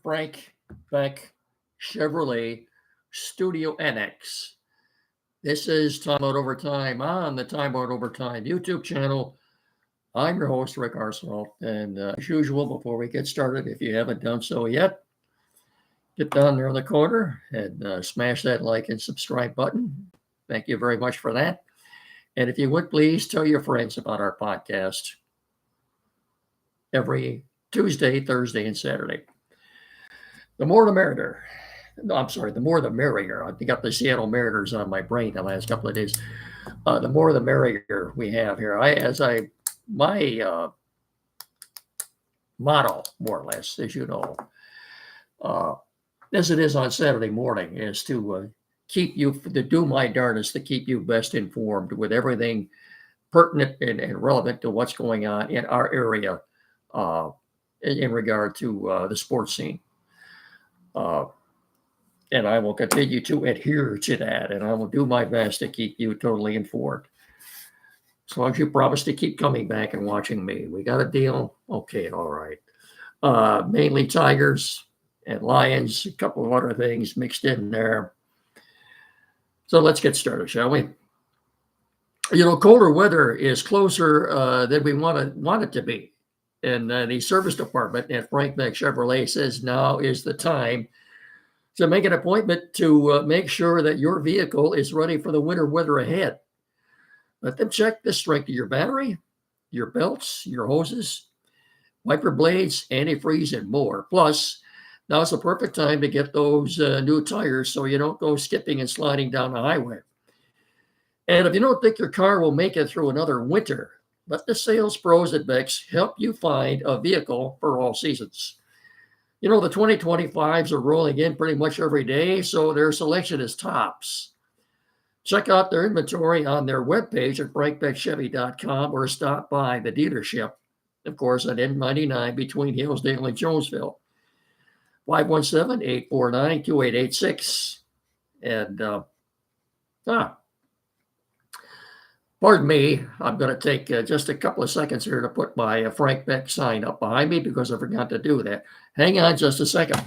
Frank Beck Chevrolet Studio NX. This is Time Out Overtime on the Time Out Overtime YouTube channel. I'm your host, Rick Arsenault, and as usual, before we get started, if you haven't done so yet, get down there in the corner and smash that like and subscribe button. Thank you very much for that. And if you would please tell your friends about our podcast every Tuesday, Thursday, and Saturday. The more the merrier. No, I'm sorry, the more the merrier. I got the Seattle Mariners on my brain the last couple of days. The more the merrier we have here. My motto, more or less, as you know, as it is on Saturday morning, is to do my darndest to keep you best informed with everything pertinent and relevant to what's going on in our area in regard to the sports scene. And I will continue to adhere to that, and I will do my best to keep you totally informed. As long as you promise to keep coming back and watching me. We got a deal? Okay, all right. Mainly Tigers and Lions, a couple of other things mixed in there. So let's get started, shall we? You know, colder weather is closer than we want it to be. And the service department at Frank Beck Chevrolet says now is the time to make an appointment to make sure that your vehicle is ready for the winter weather ahead. Let them check the strength of your battery, your belts, your hoses, wiper blades, antifreeze, and more. Plus, now is the perfect time to get those new tires so you don't go skipping and sliding down the highway. And if you don't think your car will make it through another winter, let the sales pros at Beck's help you find a vehicle for all seasons. You know, the 2025s are rolling in pretty much every day, so their selection is tops. Check out their inventory on their webpage at frankbeckchevy.com or stop by the dealership, of course, at N99 between Hillsdale and Jonesville. 517-849-2886. And, pardon me, I'm going to take just a couple of seconds here to put my Frank Beck sign up behind me because I forgot to do that. Hang on just a second.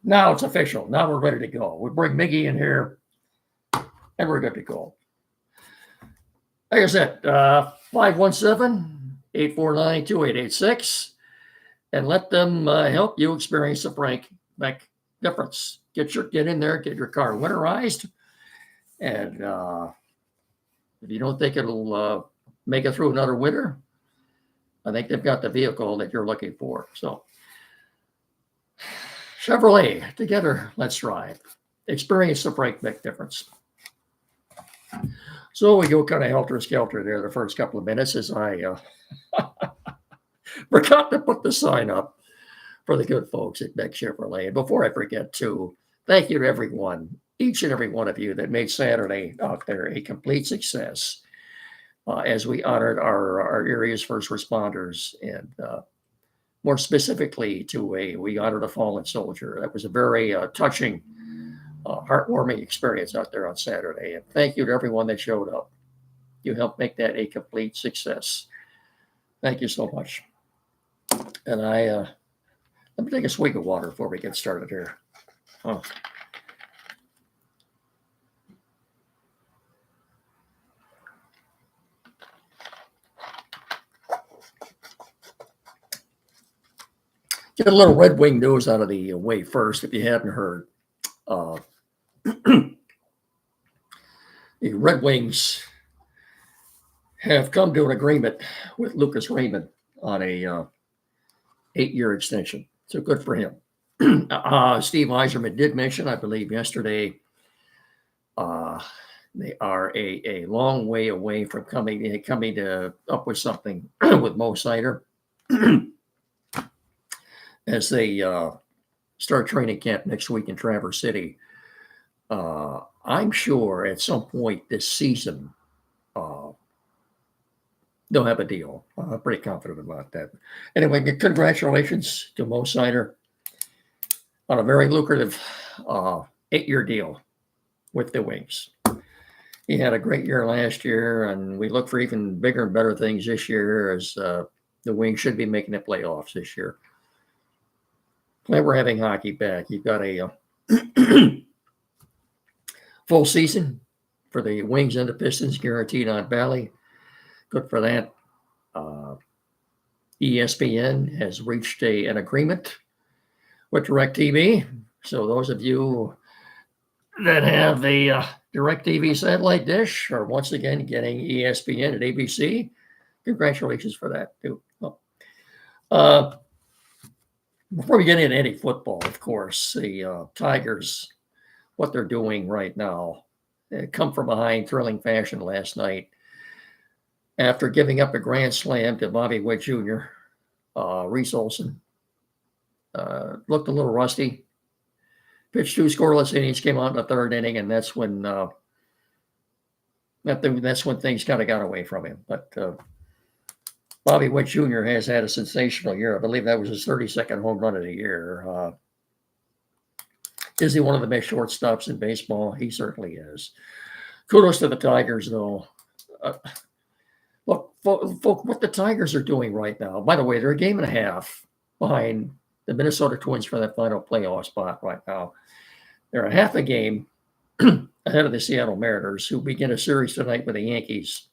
Now it's official. Now we're ready to go. We bring Miggy in here, and we're good to go. Like I said, 517-849-2886, and let them help you experience the Frank Beck difference. Get in there, get your car winterized, and if you don't think it'll make it through another winter, I think they've got the vehicle that you're looking for. So Chevrolet, together, let's drive. Experience the Frank Beck difference. So we go kind of helter-skelter there the first couple of minutes as I forgot to put the sign up for the good folks at Beck Chevrolet. And before I forget to, thank you to everyone, each and every one of you that made Saturday out there a complete success as we honored our area's first responders and more specifically we honored a fallen soldier. That was a very touching, heartwarming experience out there on Saturday. And thank you to everyone that showed up. You helped make that a complete success. Thank you so much. And let me take a swig of water before we get started here. Get a little Red Wing news out of the way first, if you hadn't heard. The Red Wings have come to an agreement with Lucas Raymond on a 8-year extension. So good for him. Steve Yzerman did mention, I believe, yesterday, they are a long way away from coming up with something with Mo Seider. As they start training camp next week in Traverse City. I'm sure at some point this season uh, they'll have a deal. I'm pretty confident about that. Anyway, congratulations to Mo Seider on a very lucrative 8-year deal with the Wings. He had a great year last year, and we look for even bigger and better things this year as the Wings should be making the playoffs this year. Glad we're having hockey back. You've got a full season for the Wings and the Pistons guaranteed on Bally. Good for that. ESPN has reached an agreement with DirecTV. So those of you that have the DirecTV satellite dish are once again getting ESPN at ABC. Congratulations for that, too. Before we get into any football, of course, the Tigers, what they're doing right now, they come from behind thrilling fashion last night. After giving up a grand slam to Bobby Witt Jr., Reese Olson looked a little rusty. Pitched 2 scoreless innings, came out in the 3rd inning, and that's when things kind of got away from him. But Bobby Witt Jr. has had a sensational year. I believe that was his 32nd home run of the year. Is he one of the best shortstops in baseball? He certainly is. Kudos to the Tigers, though. Look, what the Tigers are doing right now, by the way, they're a game and a half behind the Minnesota Twins for that final playoff spot right now. They're a half a game ahead of the Seattle Mariners, who begin a series tonight with the Yankees.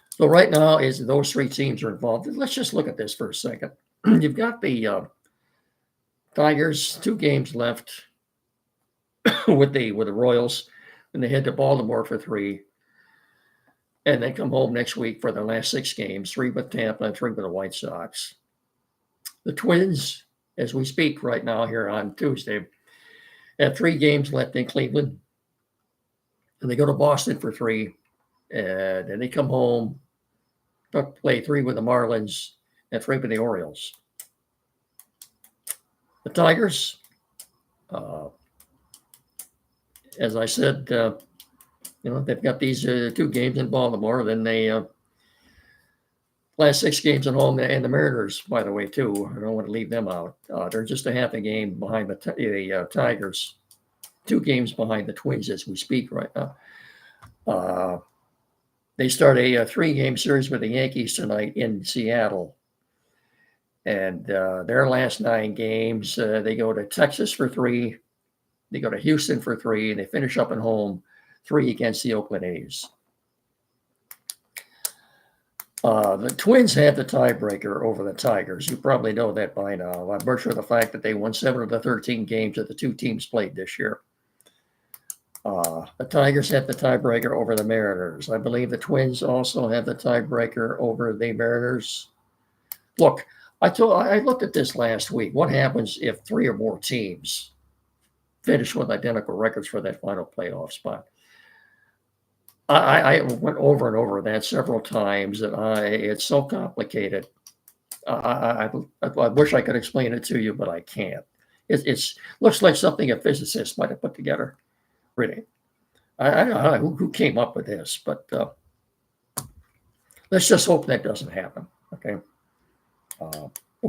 So right now, is those 3 teams are involved. Let's just look at this for a second. You've got the Tigers, 2 games left with the Royals, and they head to Baltimore for 3. And they come home next week for their last 6 games, 3 with Tampa and 3 with the White Sox. The Twins, as we speak right now here on Tuesday, have 3 games left in Cleveland. And they go to Boston for 3. And then they come home, play 3 with the Marlins and 3 with the Orioles. The Tigers, as I said, they've got these 2 games in Baltimore. Then they last 6 games at home, and the Mariners, by the way, too. I don't want to leave them out. They're just a half a game behind the Tigers, 2 games behind the Twins as we speak right now. They start a 3-game series with the Yankees tonight in Seattle. And their last 9 games, they go to Texas for 3. They go to Houston for 3, and they finish up at home 3 against the Oakland A's. The Twins have the tiebreaker over the Tigers. You probably know that by now, by virtue of the fact that they won 7 of the 13 games that the 2 teams played this year. The Tigers have the tiebreaker over the Mariners. I believe the Twins also have the tiebreaker over the Mariners. Look, I looked at this last week. What happens if 3 or more teams finish with identical records for that final playoff spot? I went over and over that several times, and it's so complicated. I wish I could explain it to you, but I can't. It looks like something a physicist might have put together. Really, I don't know who came up with this, but let's just hope that doesn't happen. Okay,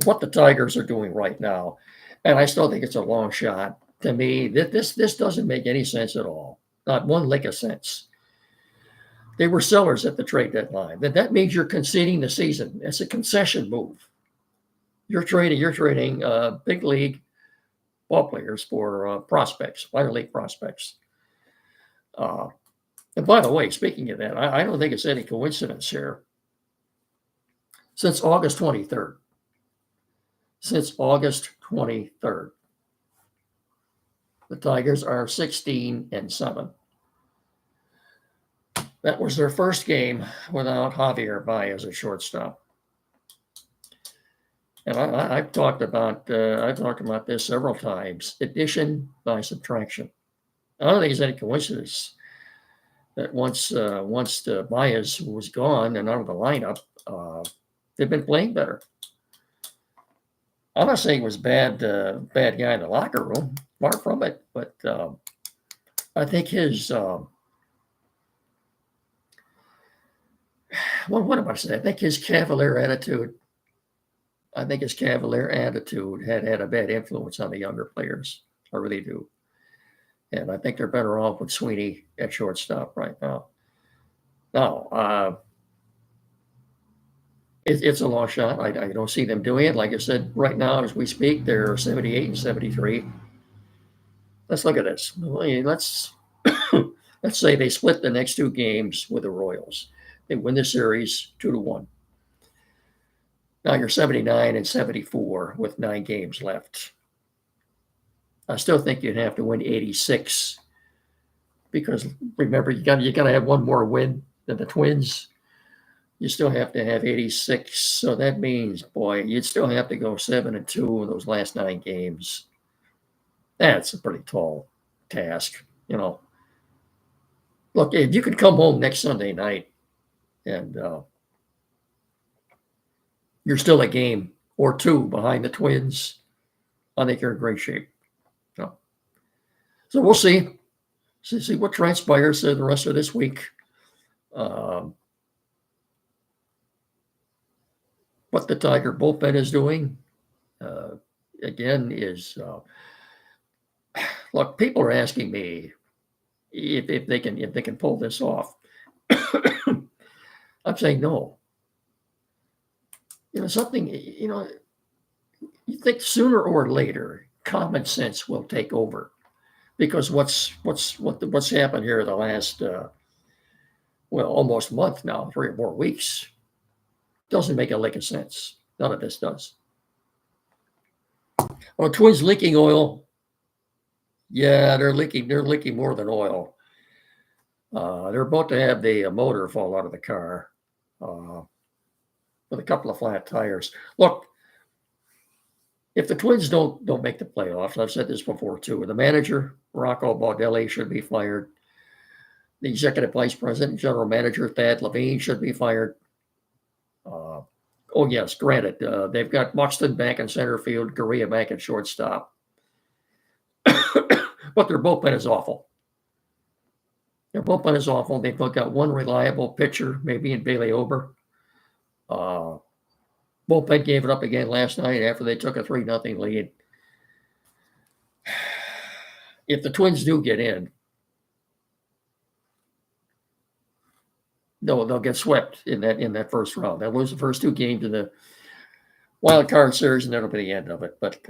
what the Tigers are doing right now, and I still think it's a long shot. To me, this doesn't make any sense at all. Not one lick of sense. They were sellers at the trade deadline. That means you're conceding the season. It's a concession move. You're trading big league ball players for prospects, minor league prospects. And by the way, speaking of that, I don't think it's any coincidence here. Since August 23rd, the Tigers are 16-7. That was their first game without Javier Baez as shortstop. And I've talked about this several times. Addition by subtraction. I don't think it's any coincidence that once Baez was gone and out of the lineup, they've been playing better. I'm not saying he was bad guy in the locker room, far from it, but I think his what am I saying? I think his cavalier attitude. I think his cavalier attitude had a bad influence on the younger players. I really do, and I think they're better off with Sweeney at shortstop right now. Now, it's a long shot. I don't see them doing it. Like I said, right now as we speak, they're 78 and 73. Let's look at this. Let's let's say they split the next two games with the Royals. They win the series 2-1. Now you're 79 and 74 with 9 games left. I still think you'd have to win 86 because remember you got to have one more win than the Twins. You still have to have 86, so that means, boy, you'd still have to go 7-2 in those last 9 games. That's a pretty tall task, you know. Look, if you could come home next Sunday night and you're still a game or two behind the Twins, I think you're in great shape. So we'll see. See what transpires the rest of this week. What the Tiger bullpen is doing, again, is look. People are asking me if they can pull this off. I'm saying no. You know something. You think sooner or later common sense will take over, because what's happened here the last almost month now, 3 or 4 weeks, doesn't make a lick of sense. None of this does. Well, Twins leaking oil. Yeah, they're leaking more than oil. They're about to have the motor fall out of the car with a couple of flat tires. Look, if the Twins don't make the playoffs, I've said this before too, the manager, Rocco Baldelli, should be fired. The executive vice president, general manager, Thad Levine, should be fired. Oh, yes, granted, they've got Buxton back in center field, Correa back at shortstop. But their bullpen is awful. Their bullpen is awful. They've got one reliable pitcher, maybe in Bailey Ober. Bullpen gave it up again last night after they took a 3-0 lead. If the Twins do get in, they'll get swept in that first round. They'll lose the first 2 games in the wild card series, and that'll be the end of it. But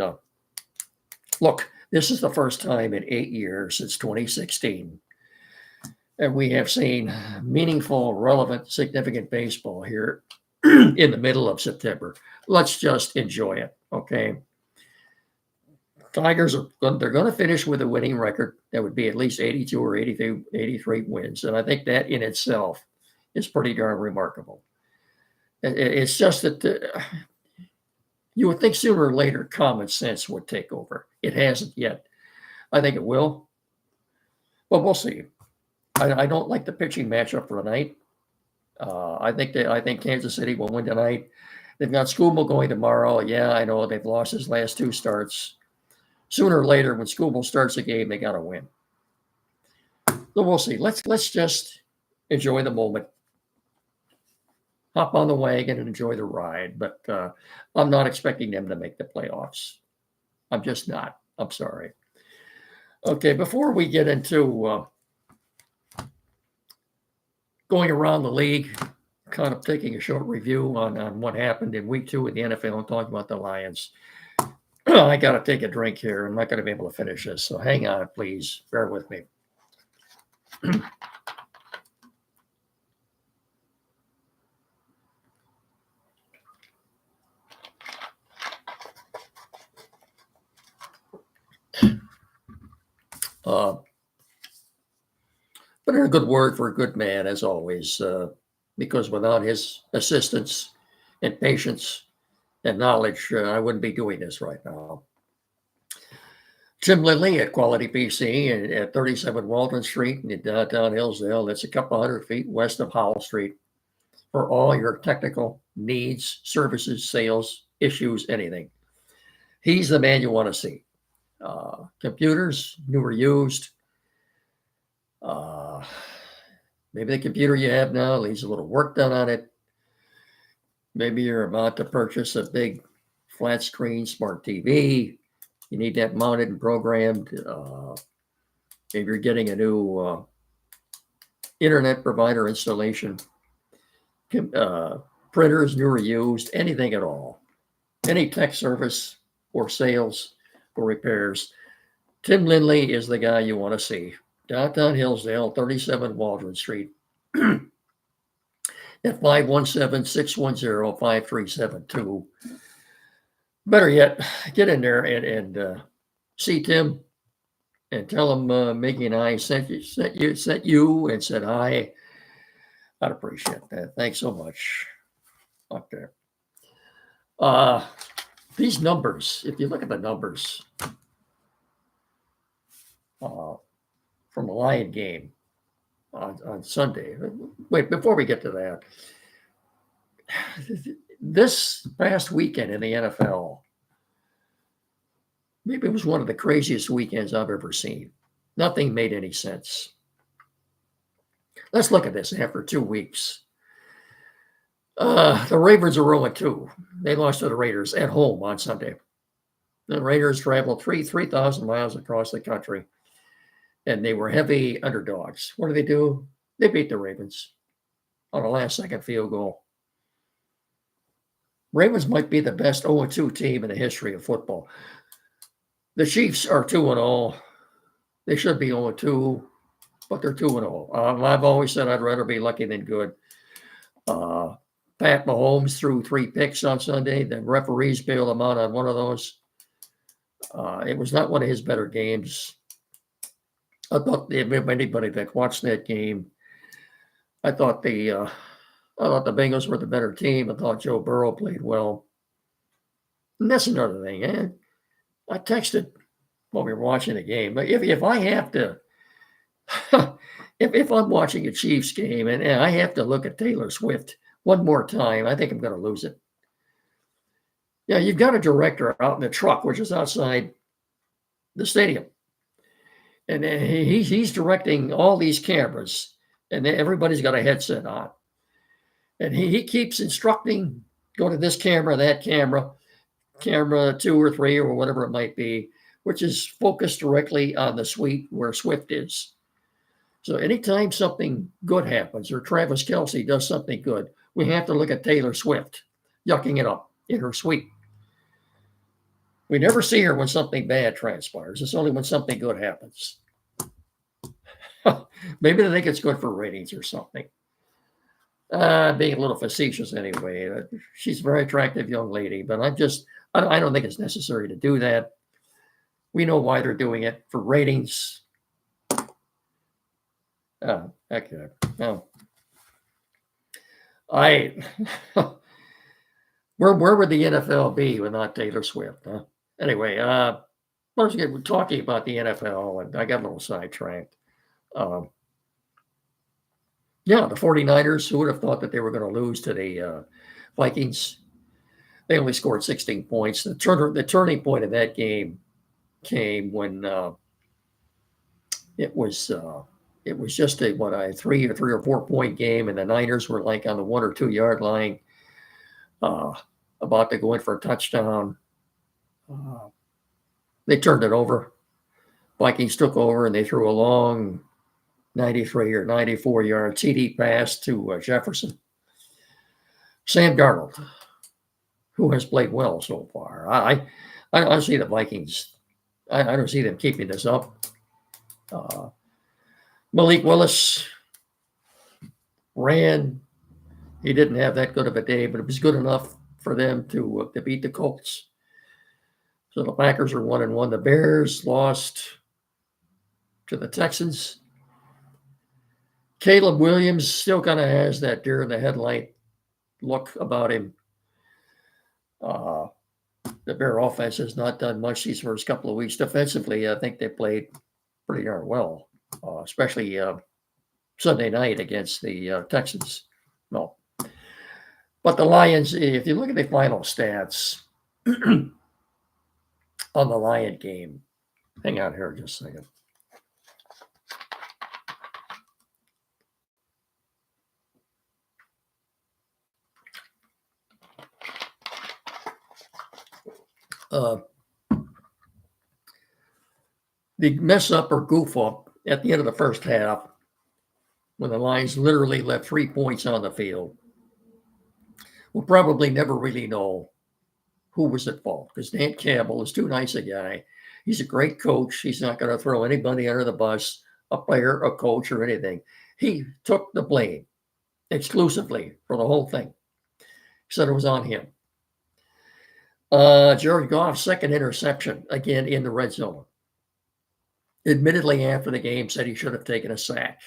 look, this is the first time in 8 years since 2016, and we have seen meaningful, relevant, significant baseball here in the middle of September. Let's just enjoy it, okay? Tigers they're going to finish with a winning record. That would be at least 82 or 83 wins, and I think that in itself is pretty darn remarkable. It's just that you would think sooner or later common sense would take over. It hasn't yet. I think it will, but we'll see. I don't like the pitching matchup for tonight. I think Kansas City will win tonight. They've got Skubal going tomorrow. Yeah, I know they've lost his last 2 starts. Sooner or later, when Skubal starts a game, they got to win. So we'll see. Let's just enjoy the moment. Hop on the wagon and enjoy the ride. But I'm not expecting them to make the playoffs. I'm just not. I'm sorry. Okay, before we get into going around the league, kind of taking a short review on what happened in week 2 of the NFL and talking about the Lions. I got to take a drink here. I'm not going to be able to finish this. So hang on, please. Bear with me. But in a good word for a good man, as always, because without his assistance and patience and knowledge, I wouldn't be doing this right now. Jim Lindley at Quality PC at 37 Walton Street in downtown Hillsdale. That's a couple 100 feet west of Howell Street for all your technical needs, services, sales, issues, anything. He's the man you want to see. Computers, new or used. Maybe the computer you have now needs a little work done on it. Maybe you're about to purchase a big flat screen smart TV. You need that mounted and programmed. Maybe you're getting a new internet provider installation. Printers, new or used, anything at all. Any tech service or sales or repairs. Tim Lindley is the guy you want to see. Downtown Hillsdale, 37 Waldron Street. At 517-610-5372. Better yet, get in there and see Tim and tell him Mickey and I sent you and said hi. I'd appreciate that. Thanks so much. Okay. These numbers, if you look at the numbers from the Lion game on Sunday. Wait, before we get to that, this past weekend in the NFL, maybe it was one of the craziest weekends I've ever seen. Nothing made any sense. Let's look at this after 2 weeks. The Ravens are 0-2. They lost to the Raiders at home on Sunday. The Raiders traveled 3,000 miles across the country, and they were heavy underdogs. What do? They beat the Ravens on a last-second field goal. Ravens might be the best 0-2 team in the history of football. The Chiefs are 2-0. They should be 0-2, but they're 2-0. I've always said I'd rather be lucky than good. Pat Mahomes threw 3 picks on Sunday. The referees bailed him out on one of those. It was not one of his better games. I thought if anybody that watched that game, I thought the Bengals were the better team. I thought Joe Burrow played well. And that's another thing. I texted while we were watching the game. But if I have to, if I'm watching a Chiefs game and I have to look at Taylor Swift one more time, I think I'm going to lose it. Yeah, you've got a director out in the truck, which is outside the stadium. And he's directing all these cameras, and everybody's got a headset on. And he keeps instructing, go to this camera, that camera 2 or 3 or whatever it might be, which is focused directly on the suite where Swift is. So anytime something good happens or Travis Kelce does something good, we have to look at Taylor Swift yucking it up in her suite. We never see her when something bad transpires. It's only when something good happens. Maybe they think it's good for ratings or something. Being a little facetious anyway. She's a very attractive young lady, but I don't think it's necessary to do that. We know why they're doing it, for ratings. Okay. No. Where would the NFL be without Taylor Swift? Huh? Anyway, we're talking about the NFL, and I got a little sidetracked. The 49ers, who would have thought that they were going to lose to the Vikings? They only scored 16 points. The turning point of that game came when it was just a 3 or 4 point game, and the Niners were like on the 1 or 2 yard line, about to go in for a touchdown. They turned it over. Vikings took over, and they threw a long 93 or 94 yard TD pass to Jefferson. Sam Darnold, who has played well so far. I don't see the Vikings. I don't see them keeping this up. Malik Willis ran. He didn't have that good of a day, but it was good enough for them to beat the Colts. So the Packers are 1-1. The Bears lost to the Texans. Caleb Williams still kind of has that deer in the headlight look about him. The Bear offense has not done much these first couple of weeks. Defensively, I think they played pretty darn well, especially Sunday night against the Texans. No. But the Lions, if you look at the final stats, on the Lion game. Hang on here just a second. The mess up or goof up at the end of the first half, when the Lions literally left 3 points on the field, we'll probably never really know who was at fault, because Dan Campbell is too nice a guy. He's a great coach. He's not going to throw anybody under the bus, a player, a coach, or anything. He took the blame exclusively for the whole thing. He said it was on him. Jared Goff's second interception, again in the red zone. Admittedly, after the game, said he should have taken a sack.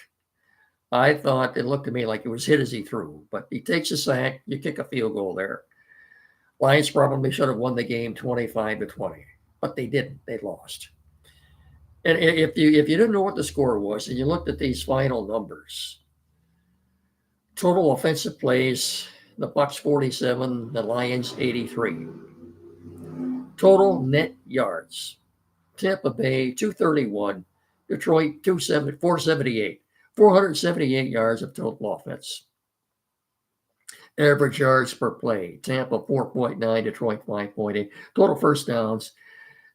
I thought it looked to me like it was hit as he threw, but he takes a sack, you kick a field goal there. Lions probably should have won the game 25-20, but they didn't. They lost. And if you didn't know what the score was and you looked at these final numbers, total offensive plays, the Bucks 47, the Lions 83. Total net yards, Tampa Bay 231, Detroit 478. 478 yards of total offense. Average yards per play, Tampa 4.9, Detroit 5.8. Total first downs,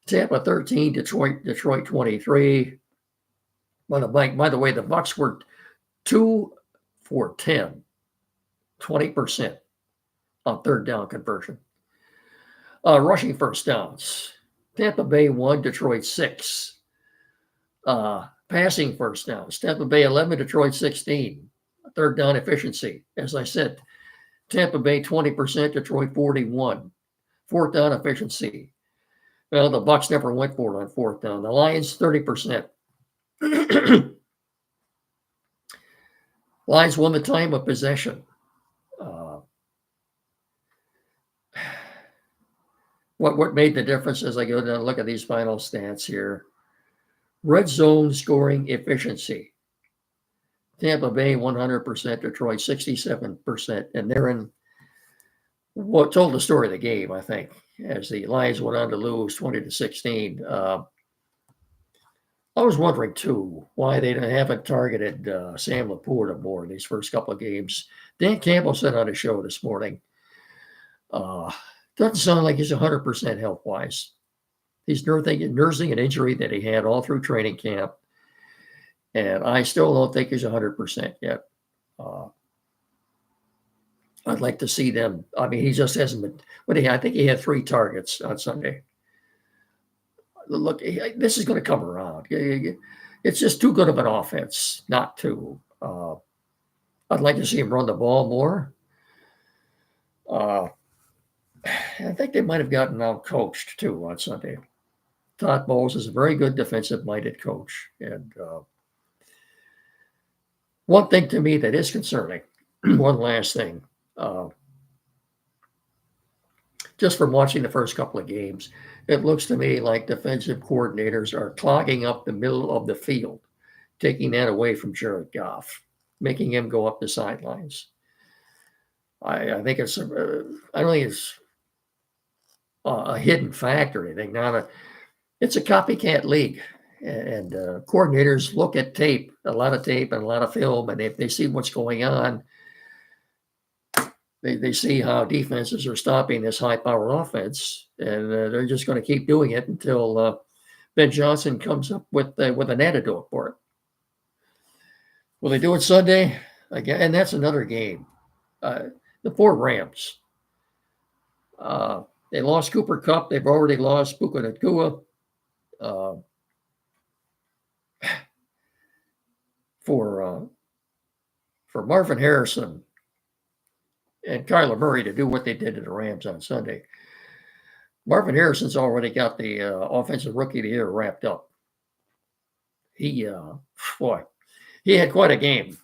Tampa 13, Detroit 23. By the way, the Bucks were 2 for 10, 20% on third down conversion. Rushing first downs, Tampa Bay 1, Detroit 6. Passing first downs, Tampa Bay 11, Detroit 16. Third down efficiency, as I said, Tampa Bay 20%, Detroit 41. Fourth down efficiency. Well, the Bucks never went for it on fourth down. The Lions 30%. Lions won the time of possession. What made the difference as I go down and look at these final stats here? Red zone scoring efficiency. Tampa Bay 100%, Detroit 67%, and they're in what told the story of the game, I think, as the Lions went on to lose 20-16. I was wondering too why they haven't targeted Sam Laporta more in these first couple of games. Dan Campbell said on a show this morning, doesn't sound like he's 100% health-wise. He's nursing an injury that he had all through training camp. And I still don't think he's 100% yet. I'd like to see them. I mean, he just hasn't been. I think he had 3 targets on Sunday. Look, this is going to come around. It's just too good of an offense not to. I'd like to see him run the ball more. I think they might have gotten out-coached too on Sunday. Todd Bowles is a very good defensive-minded coach. And one thing to me that is concerning, one last thing, just from watching the first couple of games, it looks to me like defensive coordinators are clogging up the middle of the field, taking that away from Jared Goff, making him go up the sidelines. I think it's, I don't think it's a hidden fact or anything. It's a copycat league, and coordinators look at tape, a lot of tape and a lot of film, and if they see what's going on, they see how defenses are stopping this high-powered offense, and they're just going to keep doing it until Ben Johnson comes up with an antidote for it. Will they do it Sunday? Again, and that's another game. The 4 Rams. They lost Cooper Kupp. They've already lost Puka Nacua. For Marvin Harrison and Kyler Murray to do what they did to the Rams on Sunday. Marvin Harrison's already got the Offensive Rookie of the Year wrapped up. He had quite a game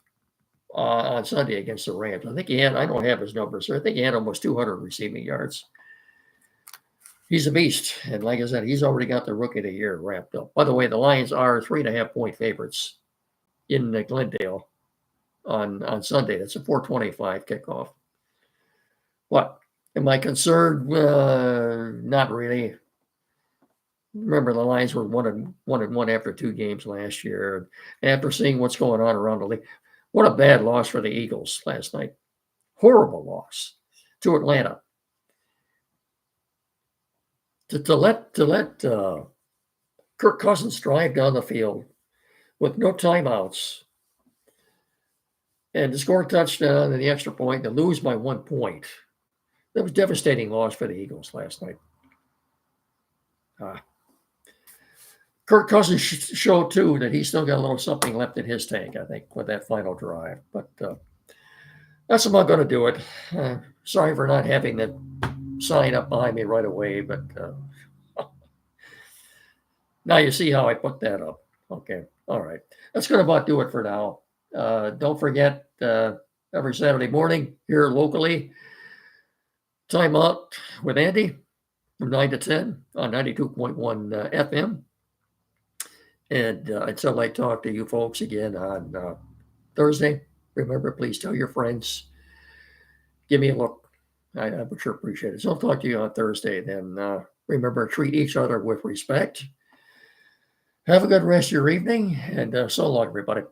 on Sunday against the Rams. I think I don't have his numbers, so I think he had almost 200 receiving yards. He's a beast. And like I said, he's already got the Rookie of the Year wrapped up. By the way, the Lions are 3.5-point favorites in Glendale on Sunday. That's a 4:25 kickoff. What? Am I concerned? Not really. Remember, the Lions were one after 2 games last year. After seeing what's going on around the league, what a bad loss for the Eagles last night. Horrible loss to Atlanta. To let Kirk Cousins drive down the field with no timeouts and to score a touchdown and the extra point to lose by 1 point. That was a devastating loss for the Eagles last night. Kirk Cousins showed too that he's still got a little something left in his tank, I think, with that final drive. But that's about going to do it. Sorry for not having the sign up behind me right away, but now you see how I put that up. Okay, all right. That's going to about do it for now. Don't forget, every Saturday morning here locally, Time Out with Andy from 9 to 10 on 92.1 FM. And until I talk to you folks again on Thursday, remember, please tell your friends. Give me a look. I would sure appreciate it. So I'll talk to you on Thursday. Then remember, treat each other with respect. Have a good rest of your evening, and so long, everybody.